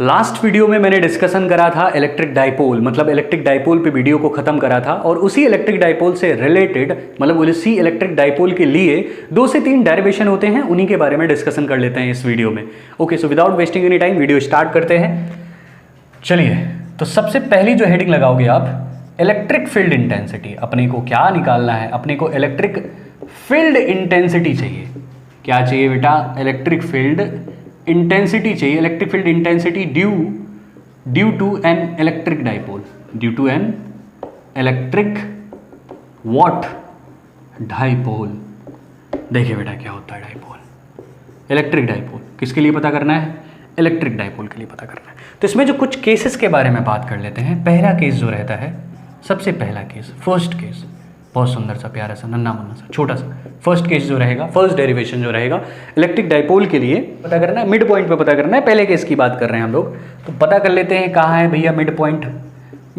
Last video में मैंने discussion करा था इलेक्ट्रिक डाइपोल, मतलब इलेक्ट्रिक डाइपोल पे वीडियो को खत्म करा था और उसी इलेक्ट्रिक डाइपोल से रिलेटेड, मतलब उसी इलेक्ट्रिक डाइपोल के लिए 2 से 3 डेरिवेशन होते हैं, उन्हीं के बारे में डिस्कशन कर लेते हैं इस वीडियो में। Okay, so without wasting any time video start करते हैं। चलिए, तो सबसे पहली जो हेडिंग लगाओगे आप, इलेक्ट्रिक फील्ड इंटेंसिटी। अपने को क्या निकालना है? अपने को इलेक्ट्रिक फील्ड इंटेंसिटी चाहिए। क्या चाहिए बेटा? इलेक्ट्रिक फील्ड इंटेंसिटी चाहिए। Electric field intensity due to an electric dipole, due to an electric what? Dipole. देखिए बेटा क्या होता है डाइपोल, इलेक्ट्रिक डाइपोल। किसके लिए पता करना है? इलेक्ट्रिक डाइपोल के लिए पता करना है। तो इसमें जो कुछ केसेस के बारे में बात कर लेते हैं। पहला केस जो रहता है, सबसे पहला केस, फर्स्ट केस, बहुत सुंदर सा, प्यारा सा, नन्हा मुन्ना सा, छोटा सा फर्स्ट केस जो रहेगा, फर्स्ट डेरिवेशन जो रहेगा इलेक्ट्रिक डाइपोल के लिए पता करना है, मिड पॉइंट पे पता करना है। पहले केस की बात कर रहे हैं हम लोग, तो पता कर लेते हैं कहाँ है भैया मिड पॉइंट।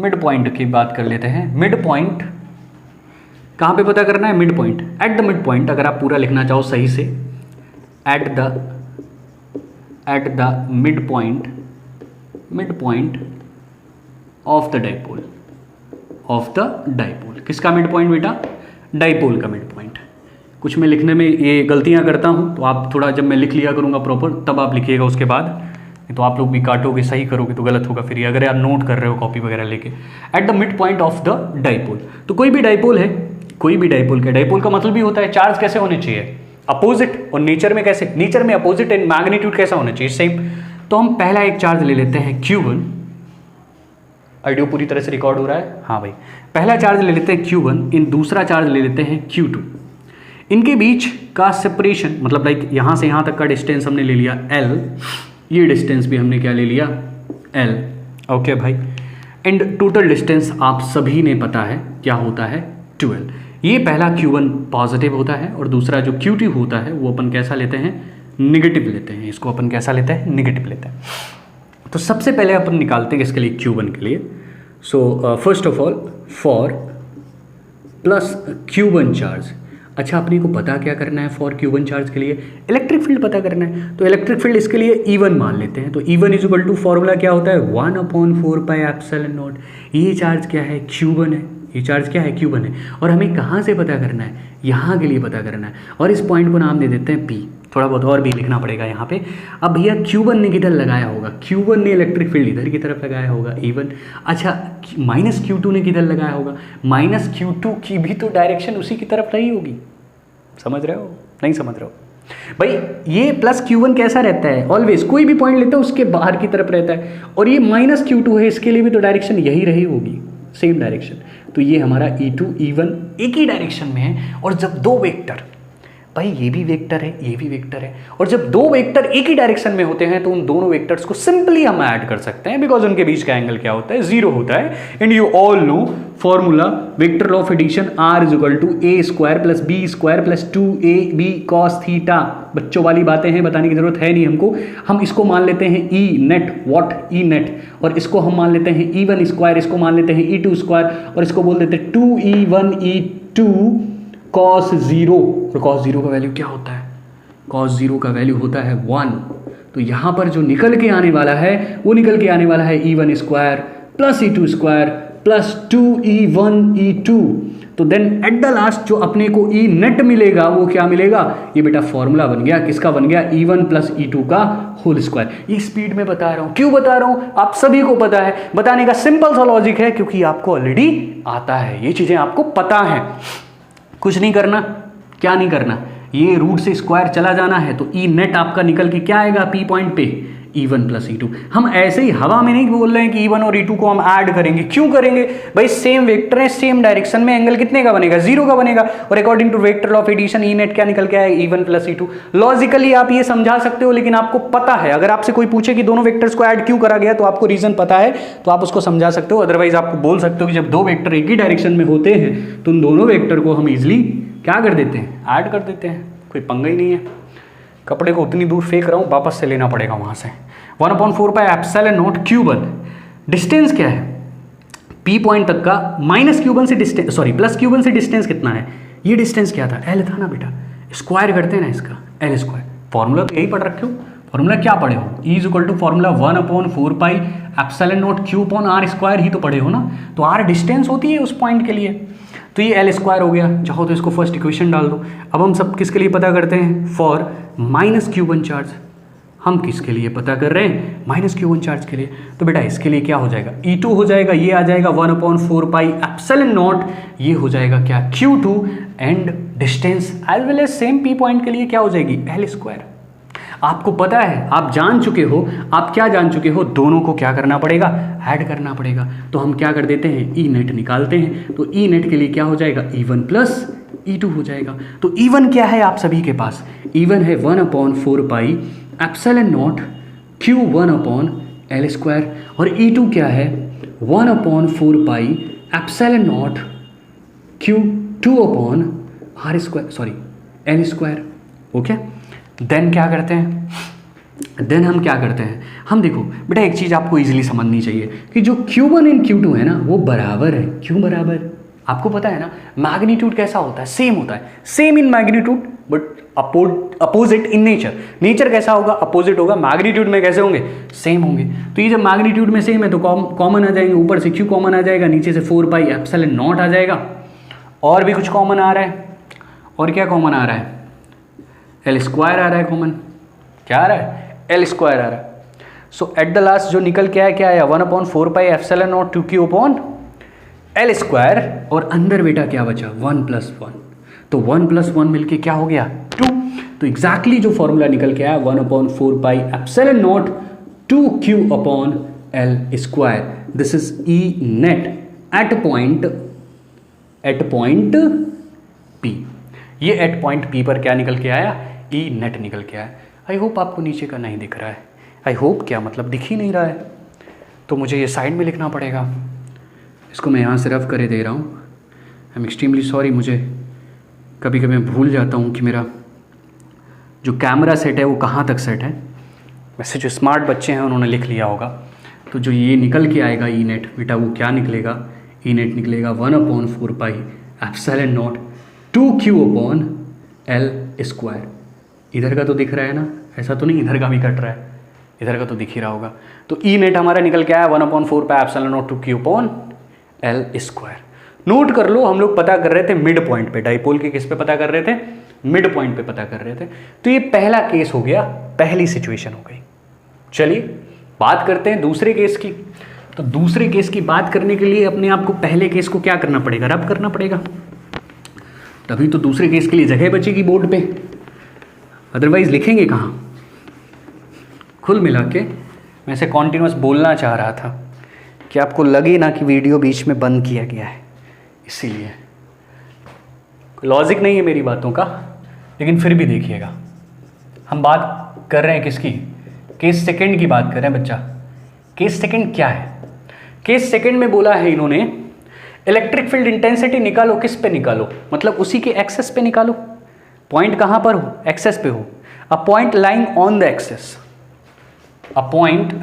मिड पॉइंट की बात कर लेते हैं। मिड पॉइंट कहाँ पे पता करना है? Mid point, at the mid point. अगर आप पूरा लिखना चाहो सही से, at the mid point of the dipole, of the dipole. किसका मिड पॉइंट बेटा? डाइपोल का मिड पॉइंट। कुछ मैं लिखने में ये गलतियां करता हूं, तो आप थोड़ा, जब मैं लिख लिया करूंगा प्रॉपर तब आप लिखिएगा उसके बाद, तो आप लोग भी काटोगे, सही करोगे तो गलत होगा फिर ये, अगर आप नोट कर रहे हो कॉपी वगैरह लेके। At the mid point of the dipole, तो कोई भी डाइपोल है, कोई भी डाइपोल का, डाइपोल का मतलब भी होता है चार्ज कैसे होने चाहिए? अपोजिट। और नेचर में कैसे? नेचर में अपोजिट एंड मैग्नीट्यूड कैसा होना चाहिए? सेम। तो हम पहला एक चार्ज ले लेते हैं Q1। ऑडियो पूरी तरह से रिकॉर्ड हो रहा है? हाँ भाई। पहला चार्ज ले लेते हैं Q1, इन दूसरा चार्ज ले लेते हैं Q2। इनके बीच का सेपरेशन, मतलब लाइक यहाँ से यहाँ तक का डिस्टेंस हमने ले लिया L, ये डिस्टेंस भी हमने क्या ले लिया? L। ओके भाई। एंड टोटल डिस्टेंस आप सभी ने पता है क्या होता है? 12। ये पहला Q1 पॉजिटिव होता है और दूसरा जो Q2 होता है वो अपन कैसा लेते हैं? निगेटिव लेते हैं। इसको अपन कैसा लेते हैं? निगेटिव लेते हैं। तो सबसे पहले अपन निकालते हैं इसके लिए Q1 के लिए। So first of all, for plus Q1 charge. अच्छा, अपने को पता क्या करना है? फॉर Q1 चार्ज के लिए इलेक्ट्रिक फील्ड पता करना है, तो इलेक्ट्रिक फील्ड इसके लिए E1 मान लेते हैं। तो E1 is equal to, formula क्या होता है? 1/4 पाई एप्सिलॉन नॉट। ये चार्ज क्या है? Q1 है। ये चार्ज क्या है? Q1 है। और हमें कहाँ से पता करना है? यहाँ के लिए पता करना है। और इस पॉइंट को नाम दे देते हैं P। थोड़ा बहुत और भी लिखना पड़ेगा यहाँ पे। अब भैया Q1 ने किधर लगाया होगा? Q1 ने इलेक्ट्रिक फील्ड इधर की तरफ लगाया होगा, E1। अच्छा, माइनस Q2 ने किधर लगाया होगा? माइनस Q2 की भी तो डायरेक्शन उसी की तरफ रही होगी। समझ रहे हो? नहीं समझ रहे हो भाई? ये प्लस Q1 कैसा रहता है? ऑलवेज कोई भी पॉइंट लेते हो उसके बाहर की तरफ रहता है। और ये माइनस Q2 है, इसके लिए भी तो डायरेक्शन यही रही होगी, सेम डायरेक्शन। तो ये हमारा E2 E1 एक ही डायरेक्शन में है। और जब दो वेक्टर, भाई ये भी वेक्टर है, ये भी वेक्टर है, और जब दो वेक्टर एक ही डायरेक्शन में होते हैं तो उन दोनों वेक्टर्स को सिंपली हम ऐड कर सकते हैं, बिकॉज उनके बीच का एंगल क्या होता है? 0 होता है। And you all know formula, vector of addition R is equal to A² plus B² plus 2AB cos theta. बच्चों वाली बातें हैं, बताने की जरूरत है नहीं हमको। हम इसको मान लेते हैं E net, what? E net. और इसको हम मान लेते हैं E1², इसको मान लेते हैं E2², और इसको बोल देते हैं 2E1 E2 cos 0। और cos 0 का वैल्यू क्या होता है? cos 0 का वैल्यू होता है 1। तो यहाँ पर जो निकल के आने वाला है वो निकल के आने वाला है E1² plus E2² plus 2E1 E2। तो देन एट द लास्ट जो अपने को E नेट मिलेगा वो क्या मिलेगा? ये बेटा फॉर्मूला बन गया, किसका बन गया? E1 प्लस E2 का होल स्क्वायर। ये स्पीड में बता रहा हूँ। क्यों बता रहा हूँ? आप सभी को पता है। बताने का सिंपल सा लॉजिक है, क्योंकि आपको ऑलरेडी आता है, ये चीजें आपको पता है। कुछ नहीं करना। क्या नहीं करना? ये रूट से स्क्वायर चला जाना है, तो ई नेट आपका निकल के क्या आएगा? पी पॉइंट पे E1 प्लस E2। हम ऐसे ही हवा में नहीं बोल रहे हैं कि E1 और E2 को हम ऐड करेंगे। क्यों करेंगे भाई? सेम वेक्टर है, सेम डायरेक्शन में, एंगल कितने का बनेगा? 0 का बनेगा। और according to vector of addition E net क्या निकल के आएगा? E1 plus E2। लॉजिकली आप ये समझा सकते हो, लेकिन आपको पता है, अगर आपसे कोई पूछे कि दोनों वेक्टर्स को ऐड क्यों करा गया, तो आपको रीजन पता है, तो आप उसको समझा सकते हो। अदरवाइज आपको बोल सकते हो कि जब दो वेक्टर एक ही डायरेक्शन में होते हैं तो उन दोनों वेक्टर को हम इजिली क्या कर देते हैं? ऐड कर देते हैं। कोई पंगा ही नहीं है। कपड़े को उतनी दूर फेंक रहा हूँ, वापस से लेना पड़ेगा वहाँ से। 1/4 pi epsilon naught Q1। Distance क्या है? P पॉइंट तक का माइनस Q1 से डिस्टेंस, सॉरी प्लस Q1 से डिस्टेंस कितना है? ये डिस्टेंस क्या था? L था ना बेटा। स्क्वायर करते हैं ना इसका, L²। फॉर्मूला तो यही पढ़ रखे हो। फॉर्मूला क्या पढ़े हो? E is equal to formula 1/4 epsilon not Q upon R square ही तो पढ़े हो ना। तो R डिस्टेंस होती है उस पॉइंट के लिए, तो ये L स्क्वायर हो गया। चाहो तो इसको फर्स्ट इक्वेशन डाल दो। अब हम सब किसके लिए पता करते हैं? For -Q1 charge. हम किसके लिए पता कर रहे हैं? -Q1 चार्ज के लिए। तो बेटा इसके लिए क्या हो जाएगा? E2 हो जाएगा, ये आ जाएगा 1/4 एप्सिलॉन नॉट, ये हो जाएगा क्या? Q2 and distance as well as same P point के लिए क्या हो जाएगी? L square. आपको पता है, आप जान चुके हो, आप क्या जान चुके हो? दोनों को क्या करना पड़ेगा? ऐड करना पड़ेगा। तो हम क्या कर देते हैं? ई नेट निकालते हैं। तो ई नेट के लिए क्या हो जाएगा? E1 प्लस E2 हो जाएगा। तो E1 क्या है आप सभी के पास? E1 है 1/4 epsilon naught Q1 upon L square, और E2 क्या है? 1/4 epsilon naught Q2 upon R square, sorry L square. Okay, then क्या करते हैं? देन हम क्या करते हैं? हम देखो बेटा, एक चीज़ आपको इजीली समझनी चाहिए कि जो Q1 इन Q2 है ना, वो बराबर है। क्यों बराबर? आपको पता है ना, मैग्नीट्यूड कैसा होता है? सेम होता है, same in magnitude but opposite in nature. Nature कैसा होगा? अपोजिट होगा। मैग्नीट्यूड में कैसे होंगे? सेम होंगे। तो ये जब मैग्नीट्यूड में सेम है तो कॉमन आ जाएंगे, ऊपर से Q कॉमन आ जाएगा, नीचे से 4 एप्सिलॉन नॉट आ जाएगा। और भी कुछ कॉमन आ रहा है? और क्या कॉमन आ रहा है? L स्क्वायर आ रहा है कॉमन। क्या आ रहा है? L स्क्वायर आ रहा है। सो एट द लास्ट जो निकल के आया क्या आया? 1/4 epsilon not 2Q upon L square, और अंदर बेटा क्या बचा? 1 + 1। तो 1 + 1 मिलके क्या हो गया? 2। तो एग्जैक्टली जो फॉर्मूला निकल के आया 1/4 epsilon not 2Q upon L square. This is E net at point P। ये एट पॉइंट P पर क्या निकल के आया? E नेट निकल के आया। आई होप आपको नीचे का नहीं दिख रहा है। आई होप क्या मतलब, दिख ही नहीं रहा है, तो मुझे ये साइड में लिखना पड़ेगा। इसको मैं यहाँ से रफ करे दे रहा हूँ। आई एम एक्सट्रीमली सॉरी, मुझे कभी कभी मैं भूल जाता हूँ कि मेरा जो कैमरा सेट है वो कहाँ तक सेट है। वैसे जो स्मार्ट बच्चे हैं उन्होंने लिख लिया होगा। तो जो ये निकल के आएगा E नेट बेटा, वो क्या निकलेगा? E नेट निकलेगा 1/4 epsilon not 2Q upon L square. इधर का तो दिख रहा है ना, ऐसा तो नहीं इधर का भी कट रहा है, इधर का तो दिख ही रहा होगा। तो E नेट हमारा निकल के आया 1/4 epsilon not 2Q upon L square. Note कर लो, हम लोग पता कर रहे थे मिड पॉइंट पे, डाइपोल के किस पे पता कर रहे थे? मिड पॉइंट पे पता कर रहे थे। तो ये पहला केस हो गया, पहली सिचुएशन हो गई। चलिए बात करते हैं दूसरे केस की। तो दूसरे केस की बात करने के लिए अपने आप को पहले केस को क्या करना पड़ेगा? रब करना पड़ेगा, तभी तो दूसरे केस के लिए जगह बचेगी बोर्ड पे, अदरवाइज लिखेंगे कहाँ? कुल मिला के मैं ऐसे कॉन्टिन्यूस बोलना चाह रहा था कि आपको लगे ना कि वीडियो बीच में बंद किया गया है, इसीलिए लॉजिक नहीं है मेरी बातों का, लेकिन फिर भी देखिएगा। हम बात कर रहे हैं किसकी? केस सेकंड की बात कर रहे हैं बच्चा। केस सेकंड क्या है? केस सेकंड में बोला है इन्होंने इलेक्ट्रिक फील्ड इंटेंसिटी निकालो। किस पे निकालो? मतलब उसी के एक्सेस पे निकालो। पॉइंट कहां पर हो? एक्सेस पे हो। A point lying on the axis, a point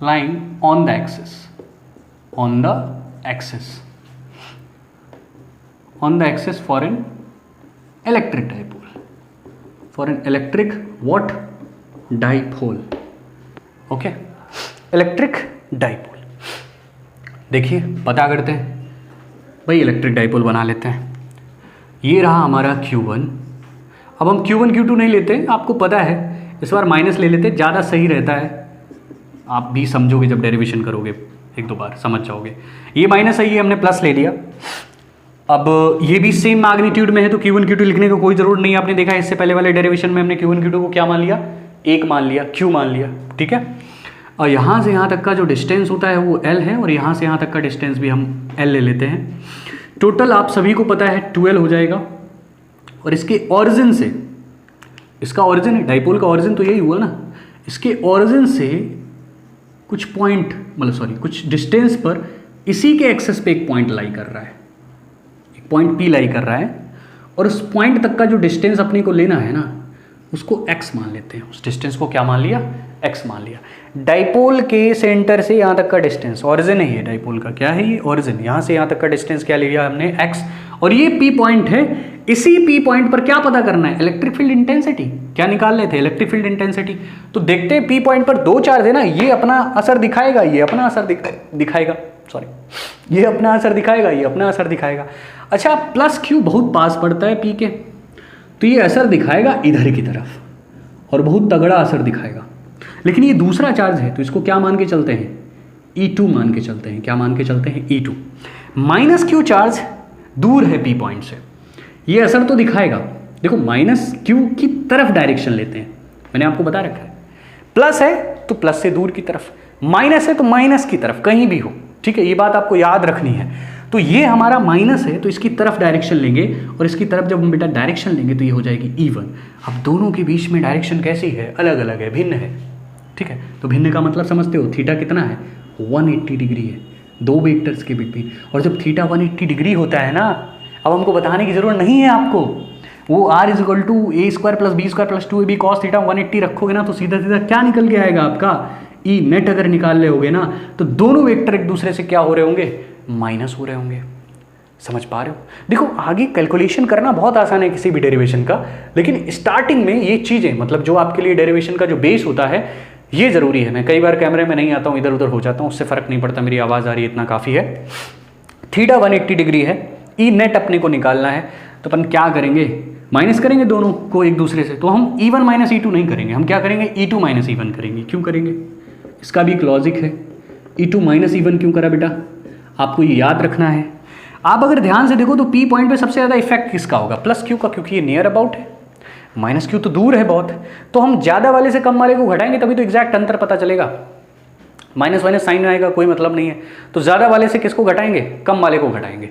lying on the axis, on the axis for an electric dipole, for an electric what? Dipole. Okay, electric dipole। देखिए पता करते हैं भाई, इलेक्ट्रिक डाइपोल बना लेते हैं। ये रहा हमारा Q1। अब हम Q1 Q2 नहीं लेते, आपको पता है, इस बार माइनस ले लेते, ज़्यादा सही रहता है। आप भी समझोगे जब डेरिवेशन करोगे, एक दो बार समझ जाओगे। ये माइनस है, ये हमने प्लस ले लिया। अब ये भी सेम मैग्नीट्यूड में है, तो Q1 Q2 लिखने की कोई ज़रूरत नहीं है। आपने देखा इससे पहले वाले डेरिवेशन में हमने Q1 Q2 को क्या मान लिया? 1 मान लिया, Q मान लिया, ठीक है। और यहाँ से यहाँ तक का जो डिस्टेंस होता है वो L है, और यहाँ से यहाँ तक का डिस्टेंस भी हम L ले लेते हैं। टोटल आप सभी को पता है 12 हो जाएगा। और इसके ऑरिजिन से, इसका ऑरिजिन है, डाइपोल का ऑरिजिन तो यही हुआ ना, इसके ऑरिजिन से कुछ पॉइंट, मतलब सॉरी कुछ डिस्टेंस पर इसी के एक्सेस पे एक पॉइंट लाई कर रहा है, एक पॉइंट P लाई कर रहा है। और उस पॉइंट तक का जो डिस्टेंस अपने को लेना है ना, उसको x मान लेते हैं। उस डिस्टेंस को क्या मान लिया? x मान लिया। डाइपोल के सेंटर से यहाँ तक का डिस्टेंस, ऑरिजिन है ये डाइपोल का, क्या है ये? ऑरिजिन। यहाँ से यहाँ तक का डिस्टेंस क्या ले लिया हमने? x। और ये P पॉइंट है, इसी P पॉइंट पर क्या पता करना है, इलेक्ट्रिक फील्ड इंटेंसिटी। क्या निकाल रहे थे, इलेक्ट्रिक फील्ड इंटेंसिटी। तो देखते हैं P पॉइंट पर दो चार्ज है ना, ये अपना असर दिखाएगा, ये अपना असर दिखाएगा, सॉरी, ये अपना असर दिखाएगा, ये अपना असर दिखाएगा। अच्छा, प्लस Q बहुत पास पड़ता है P के, तो ये असर दिखाएगा इधर की तरफ और बहुत तगड़ा असर दिखाएगा। लेकिन ये दूसरा चार्ज है तो इसको क्या मान के चलते हैं, E2 मान के चलते हैं। क्या मान के चलते हैं, E2। माइनस Q चार्ज दूर है P पॉइंट से, ये असर तो दिखाएगा। देखो माइनस Q की तरफ डायरेक्शन लेते हैं, मैंने आपको बता रखा है। प्लस है तो प्लस से दूर की तरफ, माइनस है तो माइनस की तरफ, कहीं भी हो, ठीक है, ये बात आपको याद रखनी है। तो ये हमारा माइनस है तो इसकी तरफ डायरेक्शन लेंगे, और इसकी तरफ जब हम बेटा डायरेक्शन लेंगे तो ये हो जाएगी E1। अब दोनों के बीच में डायरेक्शन कैसी है, अलग अलग है, भिन्न है, ठीक है। तो भिन्न का मतलब समझते हो, थीटा कितना है, 180 डिग्री है दो वेक्टर्स के बीच। और जब थीटा 180 डिग्री होता है ना, अब हमको बताने की जरूरत नहीं है आपको, वो R = a² + b² + 2ab cos theta 180 रखोगे ना तो सीधा सीधा क्या निकल के आएगा आपका, E नेट अगर निकाल ले होगे ना तो दोनों वेक्टर एक दूसरे से क्या हो रहे होंगे, माइनस हो रहे होंगे। समझ पा रहे हो। देखो आगे कैलकुलेशन करना बहुत आसान है किसी भी डेरिवेशन का, लेकिन स्टार्टिंग में ये चीज़ें, मतलब जो आपके लिए डेरिवेशन का जो बेस होता है ये ज़रूरी है। मैं कई बार कैमरे में नहीं आता हूँ, इधर उधर हो जाता हूँ, उससे फ़र्क नहीं पड़ता, मेरी आवाज़ आ रही है इतना काफ़ी है। थीटा 180 डिग्री है, ई नेट अपने को निकालना है, तो अपन क्या करेंगे, माइनस करेंगे दोनों को एक दूसरे से। तो हम E1 - E2 नहीं करेंगे, हम क्या करेंगे, E2 - E1 करेंगे। क्यों करेंगे, इसका भी एक लॉजिक है। E2 - E1 क्यों करा बेटा, आपको ये याद रखना है। आप अगर ध्यान से देखो तो P पॉइंट पे सबसे ज़्यादा इफेक्ट किसका होगा, प्लस Q का, क्योंकि ये नियर अबाउट है, माइनस Q तो दूर है बहुत। तो हम ज़्यादा वाले से कम वाले को घटाएंगे तभी तो एग्जैक्ट अंतर पता चलेगा। माइनस माइनस साइन आएगा, कोई मतलब नहीं है। तो ज़्यादा वाले से किसको घटाएंगे, कम वाले को घटाएंगे,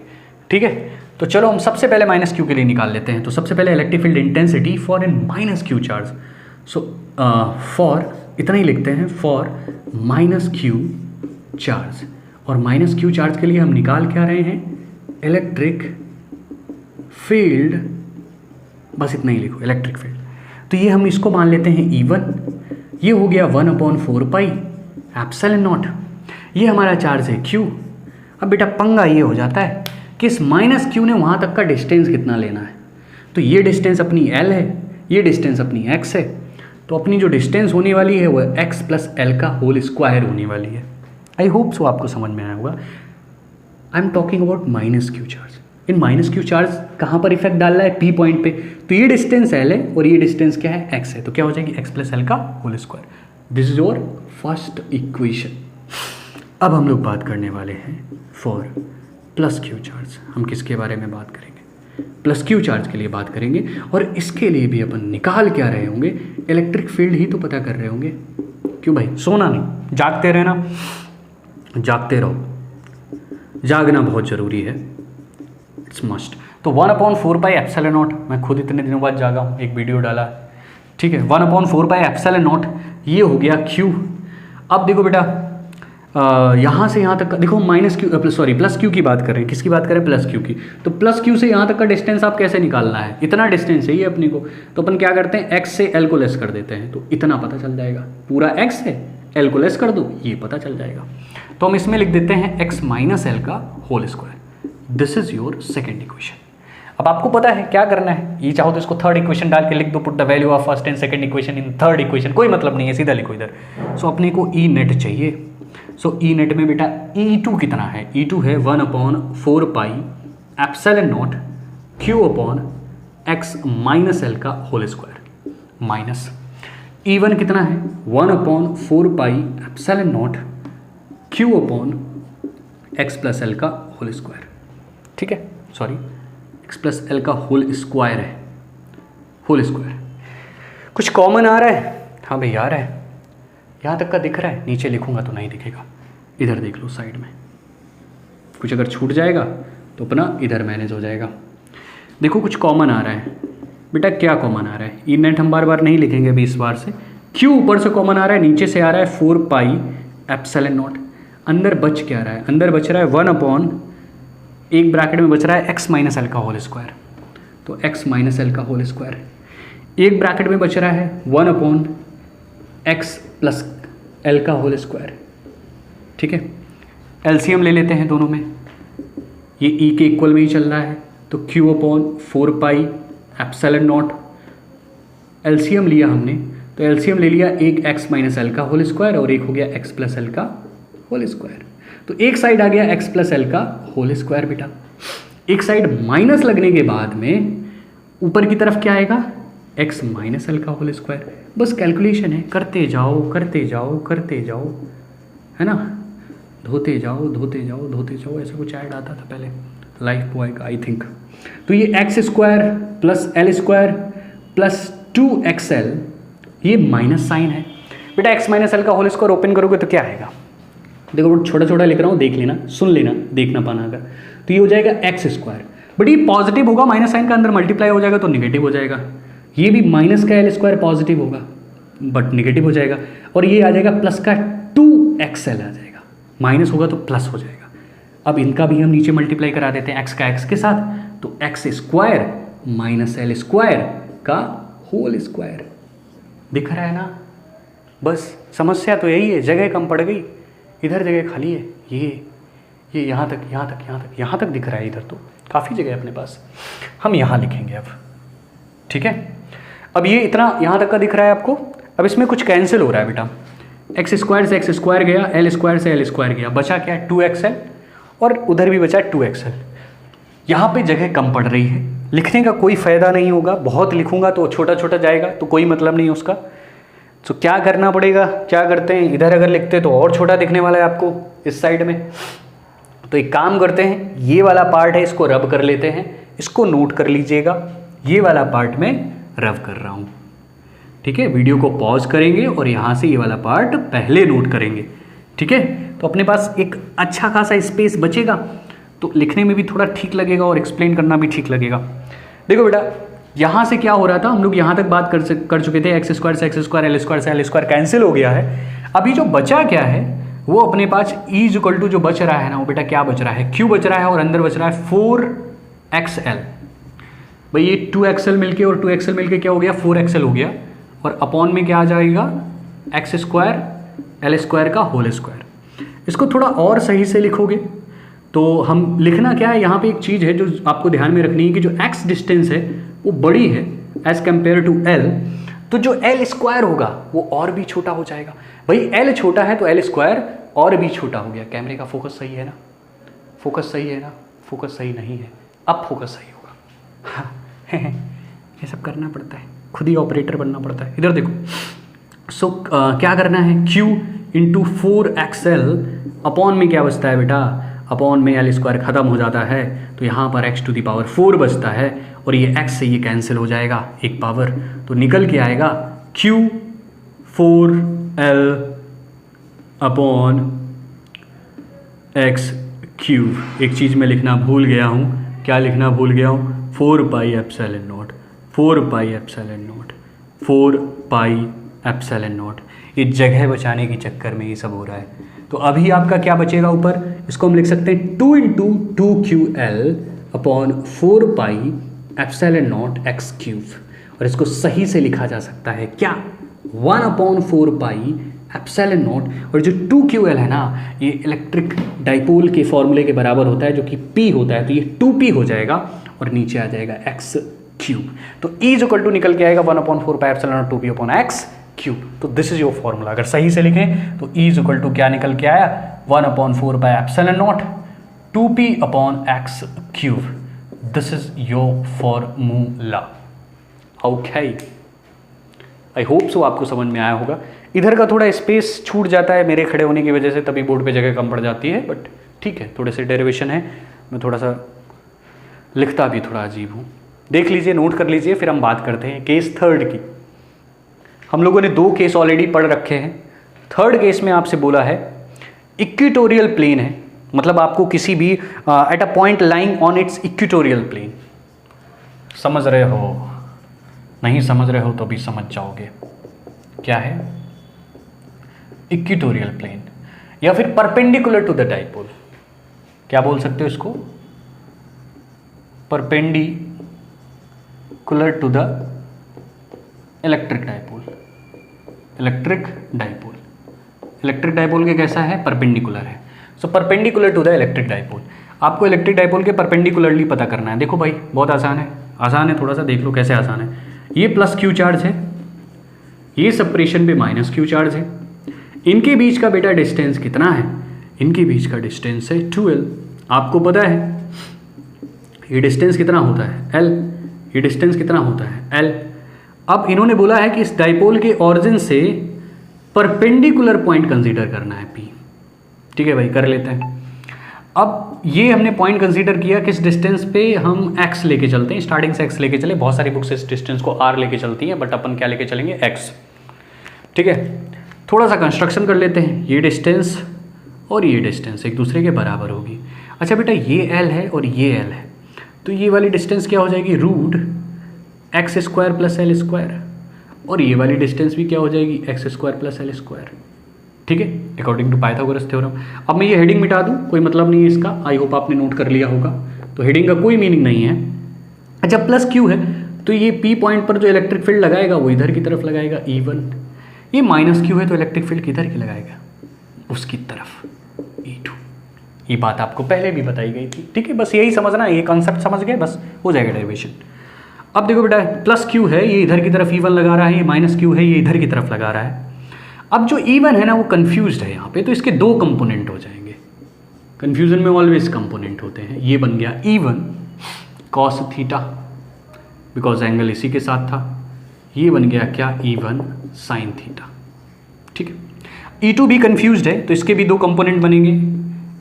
ठीक है। तो चलो हम सबसे पहले माइनस Q के लिए निकाल लेते हैं। तो सबसे पहले electric field intensity for an minus Q charge. So for इतना ही लिखते हैं, फॉर माइनस Q चार्ज। और माइनस Q चार्ज के लिए हम निकाल क्या रहे हैं, इलेक्ट्रिक फील्ड, बस इतना ही लिखो, इलेक्ट्रिक फील्ड। तो ये हम इसको मान लेते हैं E1, ये हो गया 1/4 पाई एप्सिलॉन नॉट। ये हमारा चार्ज है Q। अब बेटा पंगा ये हो जाता है कि इस माइनस Q ने वहाँ तक का डिस्टेंस कितना लेना है। तो ये डिस्टेंस अपनी L है, ये डिस्टेंस अपनी X है। तो अपनी जो डिस्टेंस होने वाली है वो X + L का होल स्क्वायर होने वाली है। आई होप सो आपको समझ में आया होगा। I am talking about minus Q charge. In minus Q charge कहाँ पर इफेक्ट डाल रहा है, P पॉइंट पे। तो ये डिस्टेंस L है और ये डिस्टेंस क्या है, X है। तो क्या हो जाएगी, X + L का whole square. This is your first equation. अब हम लोग बात करने वाले हैं फॉर प्लस Q चार्ज। हम किसके बारे में बात करेंगे, प्लस Q चार्ज के लिए बात करेंगे। और इसके लिए भी अपन निकाल क्या रहे होंगे, इलेक्ट्रिक फील्ड ही तो पता कर रहे होंगे। क्यों भाई, सोना नहीं, जागते रहना, जागते रहो, जागना बहुत ज़रूरी है, इट्स मस्ट। तो 1/4 पाई एप्सिलॉन नॉट, मैं खुद इतने दिनों बाद जागा हूँ, एक वीडियो डाला, ठीक है। 1/4 पाई एप्सिलॉन नॉट, ये हो गया Q। अब देखो बेटा यहाँ से यहाँ तक का, देखो minus Q, sorry plus Q की बात करें, किसकी बात करें, प्लस Q की। तो प्लस Q से यहाँ तक का डिस्टेंस आप कैसे निकालना है, इतना डिस्टेंस है ये अपने को। तो अपन क्या करते हैं, X से L को लेस कर देते हैं, तो इतना पता चल जाएगा। पूरा X है, L को लेस कर दो, ये पता चल जाएगा। तो हम इसमें लिख देते हैं X - L का whole square. This is your second equation. अब आपको पता है क्या करना है, ये चाहो तो इसको थर्ड इक्वेशन डाल के लिख दो, put the value of first and second equation in third equation, कोई मतलब नहीं है, सीधा लिखो इधर। सो अपने को E नेट चाहिए। सो E नेट में बेटा E2 कितना है, E2 है 1/4 pi epsilon not Q/X - L का होल स्क्वायर, माइनस E1 कितना है 1/4 pi epsilon not Q/X + L का होल स्क्वायर, ठीक है, सॉरी X + L का होल स्क्वायर है, होल स्क्वायर। कुछ कॉमन आ रहा है, हाँ भाई आ रहा है, यहाँ तक का दिख रहा है, नीचे लिखूंगा तो नहीं दिखेगा, इधर देख लो साइड में। कुछ अगर छूट जाएगा तो अपना इधर मैनेज हो जाएगा। देखो कुछ कॉमन आ रहा है बेटा, क्या कॉमन आ रहा है, ई नेट हम बार बार नहीं लिखेंगे अभी इस बार से। Q ऊपर से कॉमन आ रहा है, नीचे से आ रहा है 4 पाई एप्सिलॉन नॉट। अंदर बच क्या रहा है, अंदर बच रहा है 1/, एक ब्रैकेट में बच रहा है X - L का होल स्क्वायर। तो X - L का होल स्क्वायर, एक ब्रैकेट में बच रहा है 1/X + L का होल स्क्वायर, ठीक है। एलसीएम ले लेते हैं दोनों में, ये E के इक्वल में ही चल रहा है, तो Q upon 4 pi epsilon not, LCM लिया हमने तो एलसीएम ले लिया एक x माइनस एल का होल स्क्वायर और एक हो गया x प्लस एल का होल स्क्वायर। तो एक साइड आ गया x प्लस एल का होल स्क्वायर बेटा, एक साइड माइनस लगने के बाद में ऊपर की तरफ क्या आएगा x माइनस एल का होल स्क्वायर। बस कैलकुलेशन है, करते जाओ करते जाओ करते जाओ, है ना, धोते जाओ धोते जाओ धोते जाओ, ऐसा कुछ ऐड आता था पहले लाइफ बॉय का आई थिंक। तो ये x square plus L square plus 2xl, ये माइनस साइन है बेटा। x माइनस एल का होल स्क्वायर ओपन करोगे तो क्या आएगा, देखो छोटा छोटा लिख रहा हूँ, देख लेना, सुन लेना, देखना पाना अगर, तो ये हो जाएगा एक्स स्क्वायर, बट ये पॉजिटिव होगा, माइनस साइन का अंदर मल्टीप्लाई हो जाएगा तो निगेटिव हो जाएगा। ये भी माइनस का एल स्क्वायर पॉजिटिव होगा बट निगेटिव हो जाएगा, और ये आ जाएगा प्लस का 2xl आ जाएगा, माइनस होगा तो प्लस हो जाएगा। अब इनका भी हम नीचे मल्टीप्लाई करा देते हैं x का x के साथ, तो X square minus L square का होल स्क्वायर। दिख रहा है ना, बस समस्या तो यही है, जगह कम पड़ गई, इधर जगह खाली है, ये यहाँ तक यहाँ तक यहाँ तक यहाँ तक दिख रहा है, इधर तो काफ़ी जगह है अपने पास, हम यहाँ लिखेंगे अब, ठीक है। अब ये इतना यहाँ तक का दिख रहा है आपको, अब इसमें कुछ कैंसिल हो रहा है बेटा, एक्स स्क्वायर से एक्स स्क्वायर गया, एल स्क्वायर से एल स्क्वायर गया, बचा क्या है 2xl, और उधर भी बचा 2xl। यहाँ पे जगह कम पड़ रही है, लिखने का कोई फ़ायदा नहीं होगा, बहुत लिखूंगा तो छोटा छोटा जाएगा तो कोई मतलब नहीं उसका। तो क्या करना पड़ेगा, क्या करते हैं, इधर अगर लिखते तो और छोटा दिखने वाला है आपको इस साइड में, तो एक काम करते हैं, ये वाला पार्ट है इसको रब कर लेते हैं, इसको नोट कर लीजिएगा, ये वाला पार्ट मैं रब कर रहा हूँ, ठीक है। वीडियो को पॉज करेंगे और यहाँ से ये वाला पार्ट पहले नोट करेंगे, ठीक है। तो अपने पास एक अच्छा खासा स्पेस बचेगा, तो लिखने में भी थोड़ा ठीक लगेगा और एक्सप्लेन करना भी ठीक लगेगा। देखो बेटा, यहाँ से क्या हो रहा था, हम लोग यहाँ तक बात कर चुके थे, एक्स स्क्वायर से एक्स स्क्वायर, एल स्क्वायर से एल स्क्वायर कैंसिल हो गया है। अभी जो बचा क्या है, वो अपने पास ई इक्वल टू जो बच रहा है ना, वो बेटा क्या बच रहा है, क्यू बच रहा है, और अंदर बच रहा है 4xl। भाई ये 2xl मिलके और 2xl मिलके क्या हो गया, 4xl हो गया, और अपॉन में क्या आ जाएगा, एक्स स्क्वायर एल स्क्वायर का होल स्क्वायर। इसको थोड़ा और सही से लिखोगे तो हम लिखना क्या है, यहाँ पे एक चीज़ है जो आपको ध्यान में रखनी है कि जो x डिस्टेंस है वो बड़ी है एज कम्पेयर टू l, तो जो l स्क्वायर होगा वो और भी छोटा हो जाएगा। भाई l छोटा है तो l स्क्वायर और भी छोटा हो गया। कैमरे का फोकस सही है ना, फोकस सही है ना, फोकस सही नहीं है, अब फोकस सही होगा। हाँ ये सब करना पड़ता है, खुद ही ऑपरेटर बनना पड़ता है। इधर देखो, सो क्या करना है, q इंटू 4xl, अपॉन में क्या बचता है बेटा, अपॉन में एल स्क्वायर ख़त्म हो जाता है, तो यहाँ पर x टू दी पावर 4 बचता है, और ये x से ये कैंसिल हो जाएगा एक पावर, तो निकल के आएगा q 4l upon x cube. एक चीज़ मैं लिखना भूल गया हूँ, क्या लिखना भूल गया हूँ, 4 पाई epsilon not, 4 pi epsilon not, 4 pi epsilon not. ये जगह बचाने के चक्कर में ये सब हो रहा है। तो अभी आपका क्या बचेगा ऊपर, इसको हम लिख सकते हैं 2 into 2ql upon 4 pi epsilon not x cube, और इसको सही से लिखा जा सकता है क्या, 1 अपॉन 4 पाई एप्सिलॉन नॉट, और जो 2ql है ना, ये इलेक्ट्रिक डाइपोल के फॉर्मूले के बराबर होता है जो कि p होता है, तो ये 2p हो जाएगा और नीचे आ जाएगा एक्स क्यूब। तो E इज इक्वल टू निकल के आएगा 1 upon 4 pi epsilon not 2p upon x cube. तो दिस इज योर फॉर्मूला। अगर सही से लिखें तो E इज इक्वल टू क्या निकल के आया, 1 upon 4 pi epsilon not 2p upon x cube. This is your formula. Okay, I hope so आपको समझ में आया होगा। इधर का थोड़ा स्पेस छूट जाता है मेरे खड़े होने की वजह से, तभी बोर्ड पे जगह कम पड़ जाती है, बट ठीक है, थोड़े से डेरिवेशन है, मैं थोड़ा सा लिखता भी थोड़ा अजीब हूँ। देख लीजिए, नोट कर लीजिए, फिर हम बात करते हैं केस थर्ड की। हम लोगों ने 2 केस ऑलरेडी पढ़ रखे हैं। थर्ड केस में आपसे बोला है इक्वेटोरियल प्लेन है, मतलब आपको किसी भी at a point lying on its equatorial plane. समझ रहे हो, नहीं समझ रहे हो तो भी समझ जाओगे। क्या है इक्वेटोरियल प्लेन, या फिर परपेंडिकुलर टू द डाइपोल, क्या बोल सकते हो इसको, perpendicular to the electric dipole. Electric dipole, electric dipole के कैसा है, परपेंडिकुलर है। So perpendicular to the electric dipole. आपको इलेक्ट्रिक डाइपोल के परपेंडिकुलरली पता करना है। देखो भाई बहुत आसान है थोड़ा सा देख लो कैसे आसान है। ये प्लस क्यू चार्ज है, ये सेपरेशन पे माइनस क्यू चार्ज है। इनके बीच का बेटा डिस्टेंस कितना है? इनके बीच का डिस्टेंस है 2L। आपको पता है ये डिस्टेंस कितना होता है? L। ये डिस्टेंस कितना होता है? L। अब इन्होंने बोला है कि इस डाइपोल के ऑरिजिन से परपेंडिकुलर पॉइंट कंसीडर करना है P। ठीक है भाई, कर लेते हैं। अब ये हमने पॉइंट कंसीडर किया, किस डिस्टेंस पे हम x लेके चलते हैं, स्टार्टिंग से x लेके चले। बहुत सारी बुक्स इस डिस्टेंस को r लेके चलती हैं, बट अपन क्या लेके चलेंगे? x। ठीक है, थोड़ा सा कंस्ट्रक्शन कर लेते हैं। ये डिस्टेंस और ये डिस्टेंस एक दूसरे के बराबर होगी। अच्छा बेटा ये L है और ये L है, तो ये वाली डिस्टेंस क्या हो जाएगी? Root X square plus L square. और ये वाली डिस्टेंस भी क्या हो जाएगी? X square plus L square. ठीक है, अकॉर्डिंग टू पाइथागोरस थ्योरम। अब मैं ये हेडिंग मिटा दूँ, कोई मतलब नहीं है इसका, आई होप आपने नोट कर लिया होगा, तो हेडिंग का कोई मीनिंग नहीं है। अच्छा प्लस क्यू है तो ये पी पॉइंट पर जो इलेक्ट्रिक फील्ड लगाएगा वो इधर की तरफ लगाएगा E1। ये माइनस क्यू है तो इलेक्ट्रिक फील्ड किधर की लगाएगा? उसकी तरफ E2। ये बात आपको पहले भी बताई गई थी। ठीक है, बस यही समझना, ये कॉन्सेप्ट समझ गए बस हो जाएगा डेरिवेशन। अब देखो बेटा प्लस क्यू है, ये इधर की तरफ E1 लगा रहा है, ये माइनस क्यू है, ये इधर की तरफ लगा रहा है। अब जो E1 है ना वो कंफ्यूज्ड है यहाँ पे, तो इसके दो कंपोनेंट हो जाएंगे। कंफ्यूजन में ऑलवेज कंपोनेंट होते हैं। ये बन गया E1 cos theta, because angle इसी के साथ था। ये बन गया क्या? E1 sine theta. ठीक है, E2 भी कंफ्यूज्ड है तो इसके भी दो कंपोनेंट बनेंगे।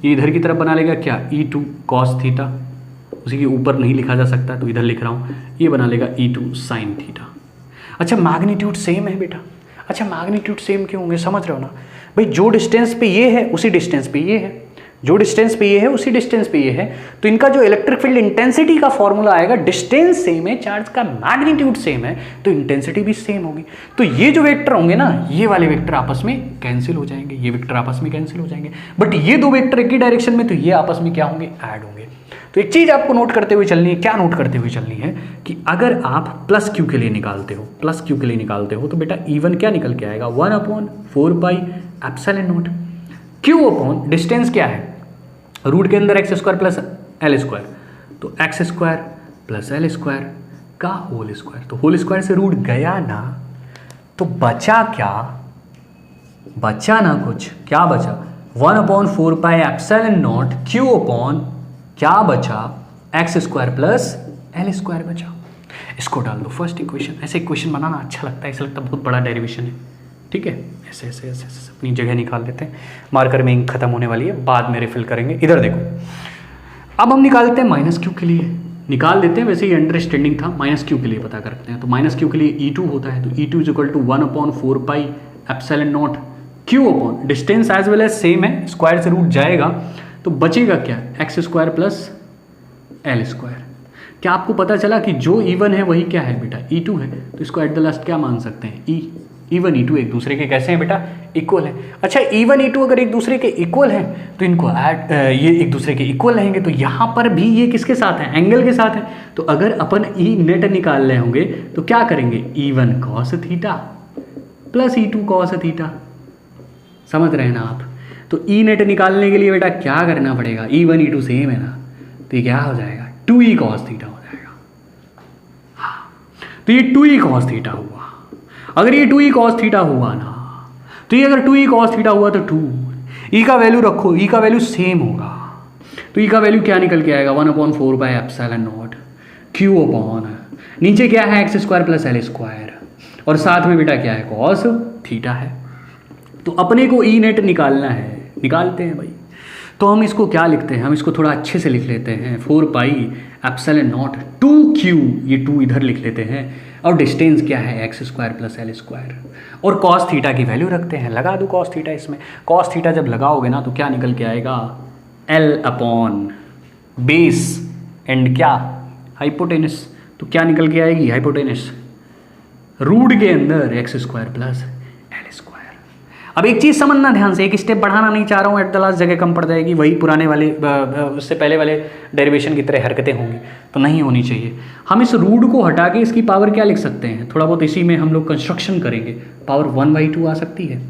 ये इधर की तरफ बना लेगा क्या? E2 कॉस थीटा, उसी के ऊपर नहीं लिखा जा सकता तो इधर लिख रहा हूँ। ये बना लेगा E2 साइन थीटा। अच्छा मैग्नीट्यूड सेम है बेटा। अच्छा मैग्नीट्यूड सेम क्यों होंगे? समझ रहे हो ना भाई, जो डिस्टेंस पे ये है उसी डिस्टेंस पे ये है, जो डिस्टेंस पे ये है उसी डिस्टेंस पे ये है, तो इनका जो इलेक्ट्रिक फील्ड इंटेंसिटी का फॉर्मूला आएगा, डिस्टेंस सेम है, चार्ज का मैग्नीट्यूड सेम है, तो इंटेंसिटी भी सेम होगी। तो ये जो वेक्टर होंगे ना, ये वाले वेक्टर आपस में कैंसिल हो जाएंगे, ये वेक्टर आपस में कैंसिल हो जाएंगे। बट ये दो वेक्टर एक ही डायरेक्शन में, तो ये आपस में क्या होंगे? ऐड होंगे। तो एक चीज आपको नोट करते हुए चलनी है। क्या नोट करते हुए चलनी है? कि अगर आप प्लस क्यू के लिए निकालते हो, प्लस क्यू के लिए निकालते हो, तो बेटा E1 क्या निकल के आएगा? 1/4 pi epsilon not Q upon distance क्या है? रूट के अंदर X square plus L square, तो X square plus L square का होल स्क्वायर। तो होल स्क्वायर से रूट गया ना, तो बचा क्या? बचा ना कुछ, क्या बचा? 1/4 pi epsilon not Q upon क्या बचा? X square plus L square बचा। इसको डाल दो फर्स्ट इक्वेशन। ऐसे इक्वेशन बनाना अच्छा लगता है, ऐसा लगता है बहुत बड़ा डेरिवेशन है। ठीक है, ऐसे ऐसे ऐसे ऐसे अपनी जगह निकाल लेते हैं। मार्कर में इंक खत्म होने वाली है, बाद में रिफिल करेंगे। इधर देखो, अब हम निकालते हैं माइनस क्यू के लिए, निकाल देते हैं। वैसे ही अंडरस्टैंडिंग था, माइनस क्यू के लिए पता करते हैं। तो माइनस क्यू के लिए E2 होता है, तो E2 is equal to 1/4 pi epsilon not Q upon distance as well as same है, स्क्वायर से रूट जाएगा तो बचेगा क्या? X square plus L square. क्या आपको पता चला कि जो E1 है वही क्या है बेटा? E2 है। तो इसको एट द लास्ट क्या मान सकते हैं? E1 E2 एक दूसरे के कैसे हैं बेटा? इक्वल है। अच्छा E1 E2 अगर एक दूसरे के इक्वल हैं तो इनको ये एक दूसरे के इक्वल रहेंगे, तो यहाँ पर भी ये किसके साथ है? एंगल के साथ है। तो अगर अपन E नेट निकाल रहे होंगे तो क्या करेंगे? E1 cos theta plus E2 cos theta. समझ रहे हैं ना आप? तो E नेट निकालने के लिए बेटा क्या करना पड़ेगा? E1 E2 सेम है ना, तो ये क्या हो जाएगा? 2E कॉस थीटा हो जाएगा। हाँ, तो ये 2E कॉस थीटा हुआ। अगर ये 2E कॉस थीटा हुआ ना, तो ये अगर 2E कॉस थीटा हुआ तो 2 E का वैल्यू रखो, E का वैल्यू सेम होगा। तो E का वैल्यू क्या निकल के आएगा? 1/4 pi epsilon not Q upon नीचे क्या है? X square plus L square, और साथ में बेटा क्या है? कॉस थीटा है। तो अपने को E नेट निकालना है, निकालते हैं भाई। तो हम इसको क्या लिखते हैं? हम इसको थोड़ा अच्छे से लिख लेते हैं। 4 पाई एप्सिलॉन नॉट 2Q, ये 2 इधर लिख लेते हैं, और डिस्टेंस क्या है? X square plus L square, और कॉस थीटा की वैल्यू रखते हैं। लगा दो कॉस थीटा इसमें। कॉस थीटा जब लगाओगे ना तो क्या निकल के आएगा? L अपॉन बेस एंड क्या? हाइपोटेनस। तो क्या निकल के आएगी? हाइपोटेनस रूट के अंदर X square plus L square. अब एक चीज़ समझना ध्यान से, एक स्टेप बढ़ाना नहीं चाह रहा हूँ, एट द लास्ट जगह कम पड़ जाएगी, वही पुराने वाले उससे पहले वाले डेरिवेशन की तरह हरकतें होंगी, तो नहीं होनी चाहिए। हम इस रूट को हटा के इसकी पावर क्या लिख सकते हैं? थोड़ा बहुत इसी में हम लोग कंस्ट्रक्शन करेंगे। पावर 1/2 आ सकती है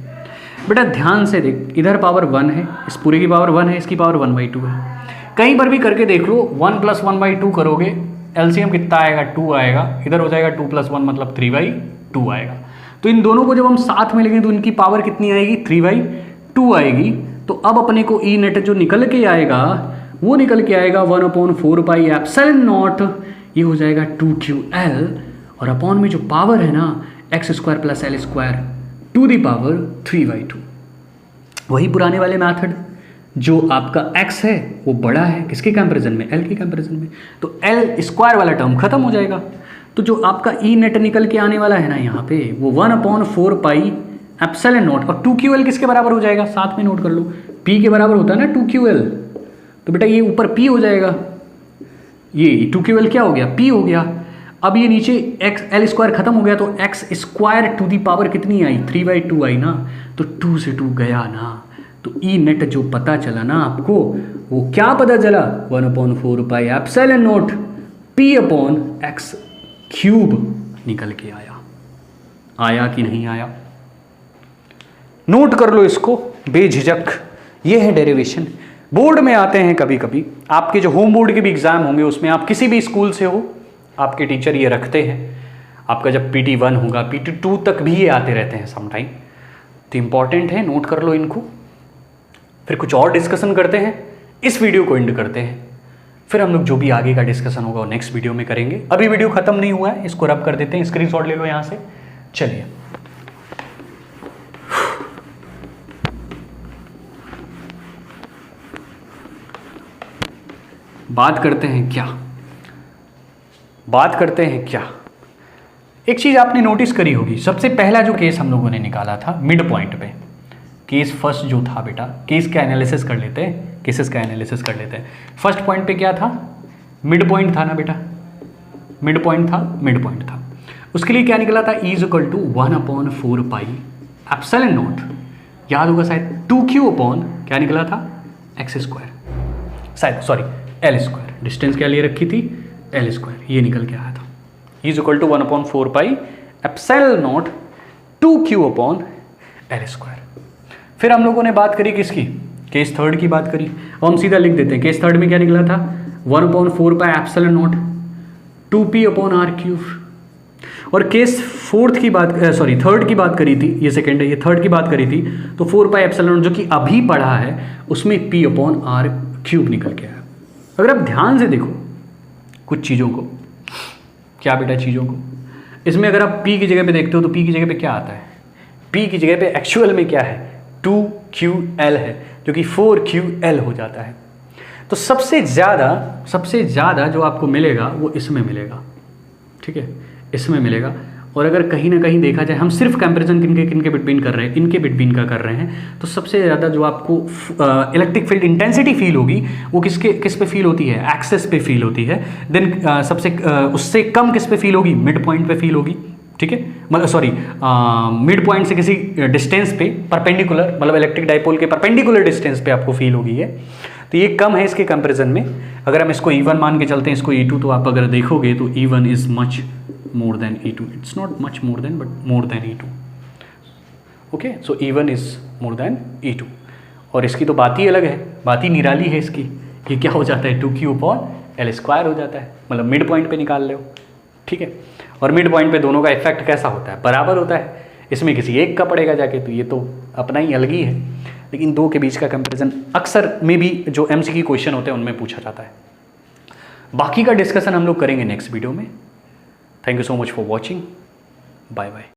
बेटा। ध्यान से देख, इधर पावर 1 है, इस पूरे की पावर 1 है, इसकी पावर 1/2 है। कहीं पर भी करके देख लो, 1 + 1/2 करोगे, एलसीएम कितना आएगा, 2 आएगा, इधर हो जाएगा 2 + 1 मतलब 3/2 आएगा। तो इन दोनों को जब हम साथ में लेंगे तो इनकी पावर कितनी आएगी, 3/2 आएगी। तो अब अपने को ई नेट जो निकल के आएगा वो निकल के आएगा 1/4πε0, ये हो जाएगा 2qL, और अपॉन में जो पावर है ना x² + L² to the power 3/2। वही पुराने वाले मैथड, जो आपका x है वो बड़ा है किसके कंपैरिजन में, L के कंपैरिजन में, तो L² वाला टर्म खत्म हो जाएगा। तो जो आपका ई नेट निकल के आने वाला है ना यहाँ पे, वो 1/4πε0, और 2qL किसके बराबर हो जाएगा, साथ में नोट कर लो, P के बराबर होता है ना 2qL, तो बेटा ये ऊपर P हो जाएगा, ये 2qL क्या हो गया, P हो गया। अब ये नीचे L² खत्म हो गया, तो x² टू दी पावर कितनी आई, 3/2 आई ना, तो 2 से 2 गया ना, तो ई नेट जो पता चला ना आपको, वो क्या पता चला, 1/4πε0 P/x³ निकल के आया कि नहीं आया। नोट कर लो इसको बेझिझक, ये है डेरिवेशन। बोर्ड में आते हैं कभी कभी, आपके जो होम बोर्ड के भी एग्जाम होंगे उसमें, आप किसी भी स्कूल से हो, आपके टीचर ये रखते हैं। आपका जब PT1 होगा, PT2 तक भी ये आते रहते हैं समटाइम, तो इंपॉर्टेंट है, नोट कर लो इनको। फिर कुछ और डिस्कशन करते हैं, इस वीडियो को एंड करते हैं, फिर हम लोग जो भी आगे का डिस्कशन होगा वो नेक्स्ट वीडियो में करेंगे। अभी वीडियो खत्म नहीं हुआ है, इसको रब कर देते हैं, स्क्रीनशॉट ले लो यहाँ से। चलिए बात करते हैं क्या, एक चीज आपने नोटिस करी होगी, सबसे पहला जो केस हम लोगों ने निकाला था मिड पॉइंट पे, केस फर्स्ट जो था बेटा, केस का एनालिसिस कर लेते हैं, केसेस का एनालिसिस कर लेते हैं। फर्स्ट पॉइंट पे क्या था, मिड पॉइंट था ना बेटा, मिड पॉइंट था। उसके लिए क्या निकला था, E = 1/4πε0, याद होगा शायद, 2q/ क्या निकला था, x², शायद सॉरी L², डिस्टेंस क्या ले रखी थी, L², ये निकल के आया था। E = 1/4πε0 2q/L²। फिर हम लोगों ने बात करी किसकी, केस थर्ड की बात करी। अब हम सीधा लिख देते हैं, केस थर्ड में क्या निकला था, 1/4πε0 2p/r³। और केस फोर्थ की बात, थर्ड की बात करी थी, ये सेकेंड है, ये थर्ड की बात करी थी, तो 4πε0 जो कि अभी पढ़ा है उसमें p/r³ निकल के आया। अगर आप ध्यान से देखो कुछ चीज़ों को, क्या बेटा चीज़ों को, इसमें अगर आप p की जगह पे देखते हो तो p की जगह पे क्या आता है, p की जगह पे एक्चुअल में क्या है, 2qL है, जो कि 4qL हो जाता है। तो सबसे ज़्यादा जो आपको मिलेगा वो इसमें मिलेगा, ठीक है, इसमें मिलेगा। और अगर कहीं ना कहीं देखा जाए, हम सिर्फ कंपैरिजन किनके बिटवीन कर रहे हैं, इनके बिटवीन का कर रहे हैं, तो सबसे ज़्यादा जो आपको इलेक्ट्रिक फील्ड इंटेंसिटी फील होगी वो किस पे फील होती है, एक्सेस पे फील होती है। देन उससे कम किस पे फील होगी, मिड पॉइंट पे फील होगी, ठीक है, मतलब सॉरी मिड पॉइंट से किसी डिस्टेंस पे परपेंडिकुलर, मतलब इलेक्ट्रिक डाइपोल के परपेंडिकुलर डिस्टेंस पे आपको फील होगी ये, तो ये कम है इसके कंपैरिजन में। अगर हम इसको E1 मान के चलते हैं, इसको E2, तो आप अगर देखोगे तो E1 is much more than E2, it's not much more than but more than E2, okay. So E1 is more than E2, और इसकी तो बात ही अलग है, बात ही निराली है इसकी। ये क्या हो जाता है, 2q/L² हो जाता है, मतलब मिड पॉइंट पे निकाल लो, ठीक है। और मिड पॉइंट पे दोनों का इफेक्ट कैसा होता है, बराबर होता है, इसमें किसी एक का पड़ेगा जाके, तो ये तो अपना ही अलग ही है। लेकिन दो के बीच का कंपैरिजन अक्सर में भी जो MCQ क्वेश्चन होते हैं उनमें पूछा जाता है। बाकी का डिस्कशन हम लोग करेंगे नेक्स्ट वीडियो में। Thank you so much for watching, bye bye.